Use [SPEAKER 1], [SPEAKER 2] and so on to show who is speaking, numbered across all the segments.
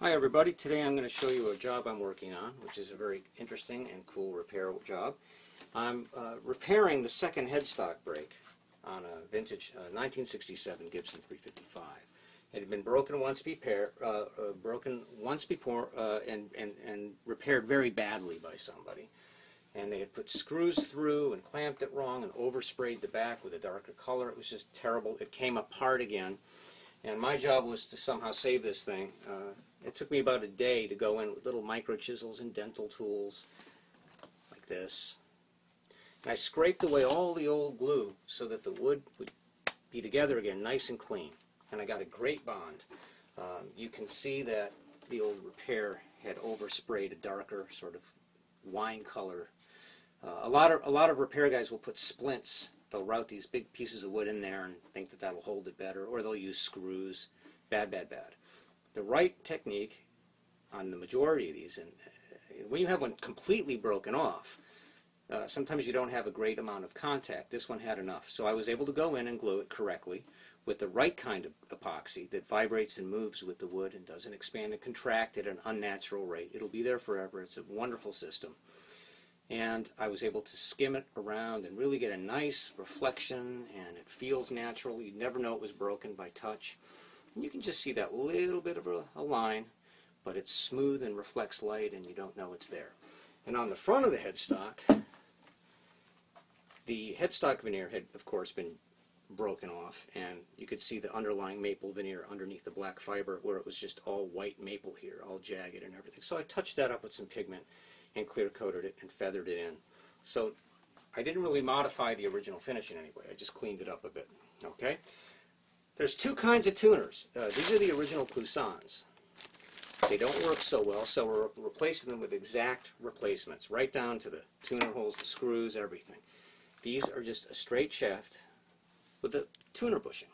[SPEAKER 1] Hi everybody, today I'm going to show you a job I'm working on, which is a very interesting and cool repair job. I'm repairing the second headstock brake on a vintage 1967 Gibson 355. It had been broken once before and repaired very badly by somebody. And they had put screws through and clamped it wrong and oversprayed the back with a darker color. It was just terrible. It came apart again. And my job was to somehow save this thing. It took me about a day to go in with little micro chisels and dental tools like this. And I scraped away all the old glue so that the wood would be together again, nice and clean. And I got a great bond. You can see that the old repair had oversprayed a darker sort of wine color. A lot of repair guys will put splints. They'll route these big pieces of wood in there and think that that'll hold it better, or they'll use screws. Bad, bad, bad. The right technique on the majority of these, and when you have one completely broken off, sometimes you don't have a great amount of contact. This one had enough. So I was able to go in and glue it correctly with the right kind of epoxy that vibrates and moves with the wood and doesn't expand and contract at an unnatural rate. It'll be there forever. It's a wonderful system. And I was able to skim it around and really get a nice reflection, and it feels natural. You'd never know it was broken by touch. And you can just see that little bit of a line, but it's smooth and reflects light, and you don't know it's there. And on the front of the headstock veneer had, of course, been broken off, and you could see the underlying maple veneer underneath the black fiber, where it was just all white maple here, all jagged and everything. So I touched that up with some pigment and clear coated it and feathered it in. So I didn't really modify the original finish in any way. I just cleaned it up a bit. Okay? There's two kinds of tuners. These are the original Clousons. They don't work so well, so we're replacing them with exact replacements, right down to the tuner holes, the screws, everything. These are just a straight shaft with a tuner bushing.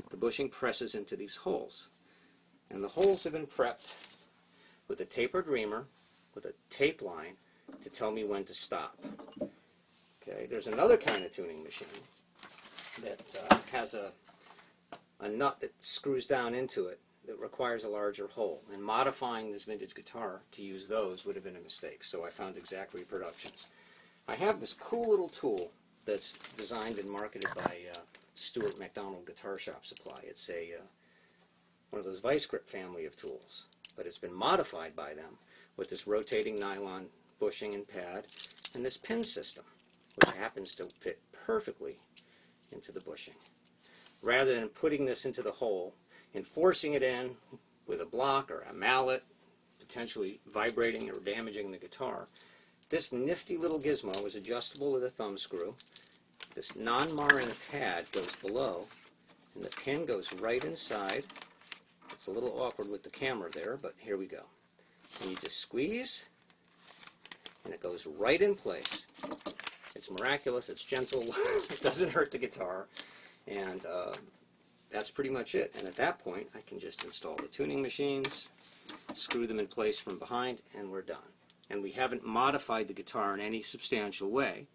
[SPEAKER 1] The bushing presses into these holes. And the holes have been prepped with a tapered reamer with a tape line to tell me when to stop. Okay, there's another kind of tuning machine that has a nut that screws down into it that requires a larger hole. And modifying this vintage guitar to use those would have been a mistake, so I found exact reproductions. I have this cool little tool that's designed and marketed by Stuart McDonald Guitar Shop Supply. It's one of those vice grip family of tools, but it's been modified by them with this rotating nylon bushing and pad and this pin system, which happens to fit perfectly into the bushing. Rather than putting this into the hole and forcing it in with a block or a mallet, potentially vibrating or damaging the guitar, this nifty little gizmo is adjustable with a thumb screw. This non-marring pad goes below, and the pin goes right inside. It's a little awkward with the camera there, but here we go. And you just squeeze, and it goes right in place. It's miraculous, it's gentle, it doesn't hurt the guitar, and that's pretty much it. And at that point, I can just install the tuning machines, screw them in place from behind, and we're done. And we haven't modified the guitar in any substantial way,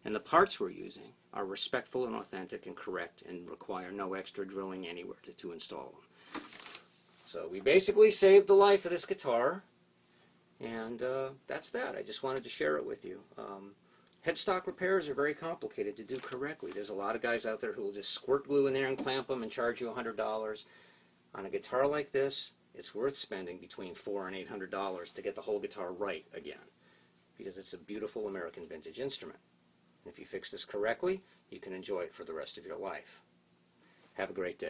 [SPEAKER 1] and the parts we're using are respectful and authentic and correct and require no extra drilling anywhere to install them. So we basically saved the life of this guitar, and that's that. I just wanted to share it with you. Headstock repairs are very complicated to do correctly. There's a lot of guys out there who will just squirt glue in there and clamp them and charge you $100. On a guitar like this, it's worth spending between $400 and $800 to get the whole guitar right again, because it's a beautiful American vintage instrument. And if you fix this correctly, you can enjoy it for the rest of your life. Have a great day.